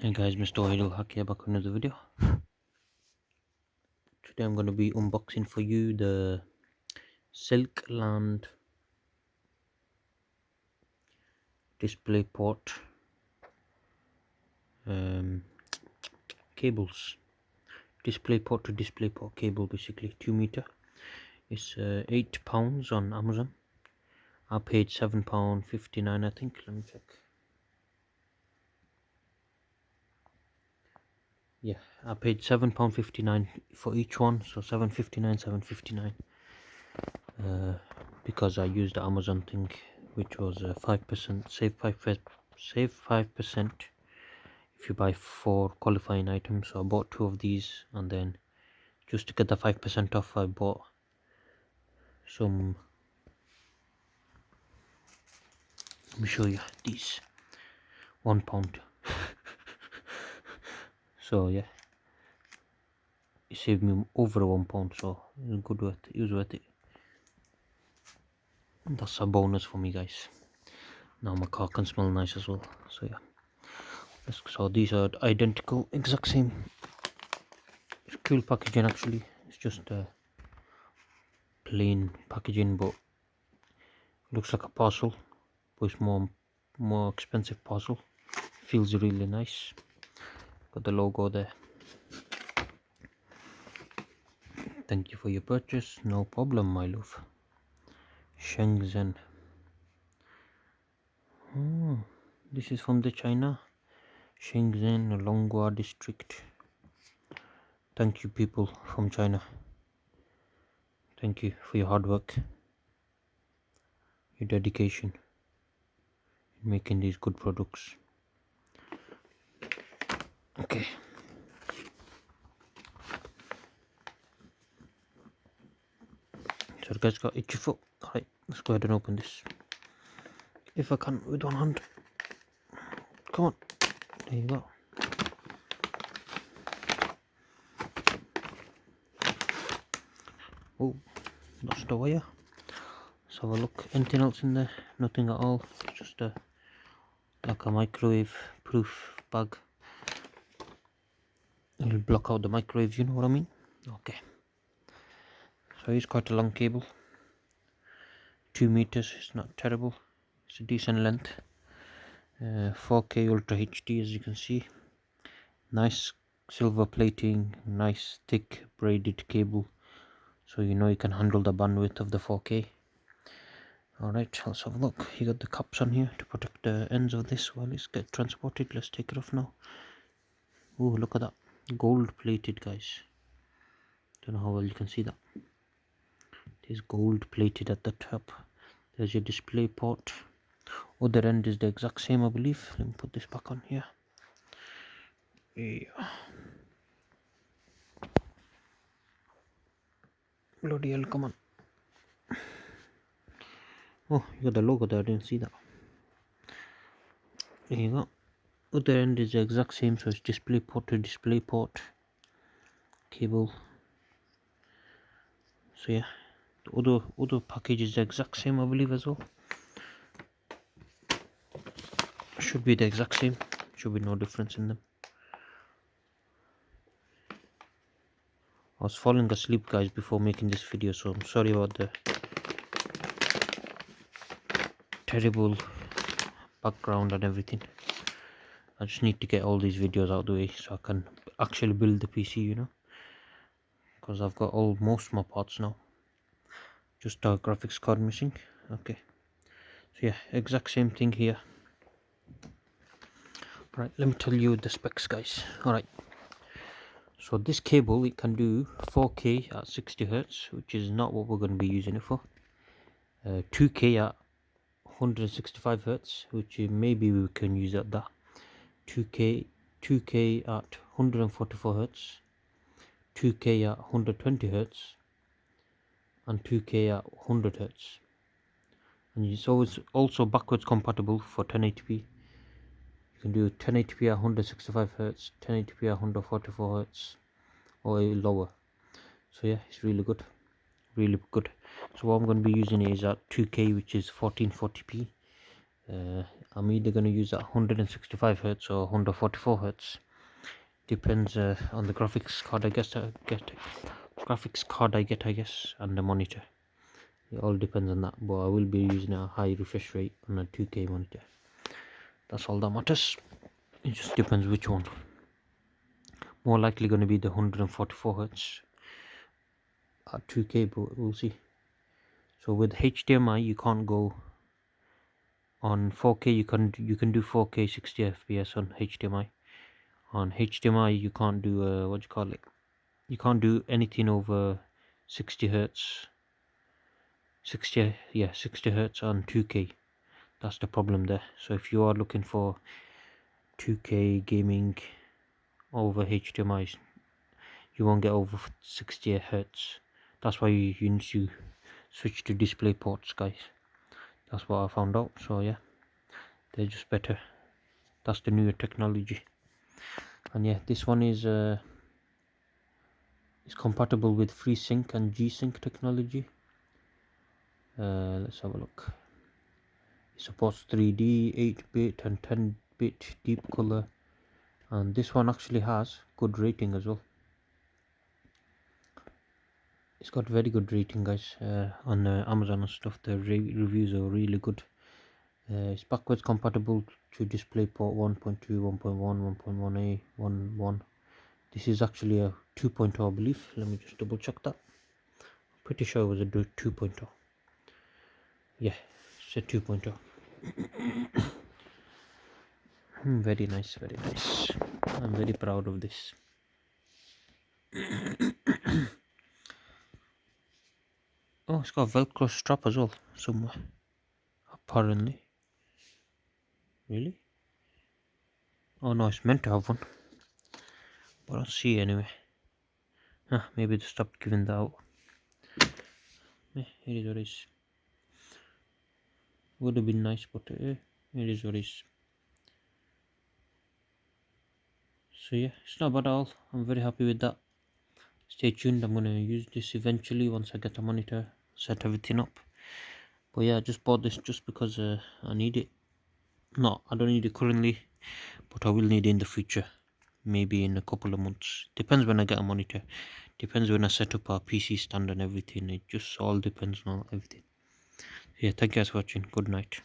Hey guys, MrWaheedulHaque here, back with another video. Today I'm going to be unboxing for you the Silkland DisplayPort cables. DisplayPort to DisplayPort cable, basically 2 meter. It's £8 on Amazon. I paid £7.59, I think. Let me check. Yeah, I paid £7.59 for each one, so £7.59. Because I used the Amazon thing, which was 5% save 5% if you buy 4 qualifying items. So I bought 2 of these, and then just to get the 5% off, I bought some. Let me show you these £1. So yeah, it saved me over £1, so it was good worth it. It was worth it. That's a bonus for me, guys. Now my car can smell nice as well. So yeah, so these are identical, exact same. It's cool packaging actually. It's just plain packaging, but looks like a parcel, but it's more expensive parcel. Feels really nice. Got the logo there. Thank you for your purchase. No problem, my love. Shenzhen. Oh, this is from the China. Shenzhen Longhua district. Thank you, people from China. Thank you for your hard work, your dedication in making these good products. Okay. So the guy's got itchy foot. Alright, let's go ahead and open this. If I can with one hand. Come on. There you go. Oh, lost a wire. Let's have a look. Anything else in there? Nothing at all. It's just like a microwave proof bag. It'll block out the microwave, you know what I mean? Okay. So it's quite a long cable. 2 meters, it's not terrible. It's a decent length. 4K Ultra HD, as you can see. Nice silver plating, nice thick braided cable, so you know you can handle the bandwidth of the 4K. Alright, let's have a look. You got the cups on here to protect the ends of this while it's get transported. Let's take it off now. Oh, look at that. Gold plated, guys. Don't know how well you can see that. It is gold plated at the top. There's your display port. Other end is the exact same, I believe. Let me put this back on here. Yeah. Bloody hell, come on. Oh, you got the logo there, I didn't see that. There you go. Other end is the exact same, so it's DisplayPort to DisplayPort cable. So yeah, the other package is the exact same, I believe, as well. Should be the exact same. Should be no difference in them. I was falling asleep, guys, before making this video, so I'm sorry about the terrible background and everything. I just need to get all these videos out of the way so I can actually build the PC, you know, because I've got most of my parts now, just a graphics card missing. Okay, so yeah, exact same thing here. Right, let me tell you the specs, guys. Alright, so this cable, it can do 4K at 60 Hz, which is not what we're going to be using it for. 2K at 165 Hz, which maybe we can use at that. 2K at 144 Hz, 2K at 120 Hz, and 2K at 100 Hz. And it's always also backwards compatible for 1080p. You can do 1080p at 165 Hz, 1080p at 144 Hz, or lower. So yeah, it's really good, really good. So what I'm going to be using is at 2K, which is 1440p. I'm either going to use that 165 Hz or 144 Hz. Depends on the graphics card I guess I guess, and the monitor. It all depends on that, but I will be using a high refresh rate on a 2K monitor. That's all that matters. It just depends which one. More likely going to be the 144 Hz at 2K, but we'll see. So with HDMI you can't go on 4K. You can do 4K 60 FPS on HDMI. On HDMI you can't do what do you call it? You can't do anything over 60 Hz. 60 Hz on 2K. That's the problem there. So if you are looking for 2K gaming over HDMI, you won't get over 60 Hz. That's why you need to switch to DisplayPorts, guys. That's what I found out. So yeah, they're just better. That's the newer technology. And yeah, this one is compatible with FreeSync and G-Sync technology. Let's have a look. It supports 3D, 8-bit and 10-bit deep color, and this one actually has good rating as well. It's got very good rating, guys, on Amazon and stuff. The reviews are really good. It's backwards compatible to DisplayPort 1.2, 1.1, 1.1a, 1.1. This is actually a 2.0, I believe. Let me just double check that. Pretty sure it was a 2.0. Yeah, it's a 2.0. Very nice, very nice. I'm very proud of this. Oh, it's got a Velcro strap as well somewhere, apparently. Really? Oh no, it's meant to have one, but I don't see it anyway. Maybe they stopped giving that out. It is what it is. Would have been nice, but it is what it is. So yeah, it's not bad at all. I'm very happy with that. Stay tuned. I'm gonna use this eventually once I get the monitor, set everything up. But yeah, I just bought this just because I need it. No, I don't need it currently, but I will need it in the future. Maybe in a couple of months. Depends when I get a monitor. Depends when I set up our PC stand and everything. It just all depends on everything. Yeah, thank you guys for watching. Good night.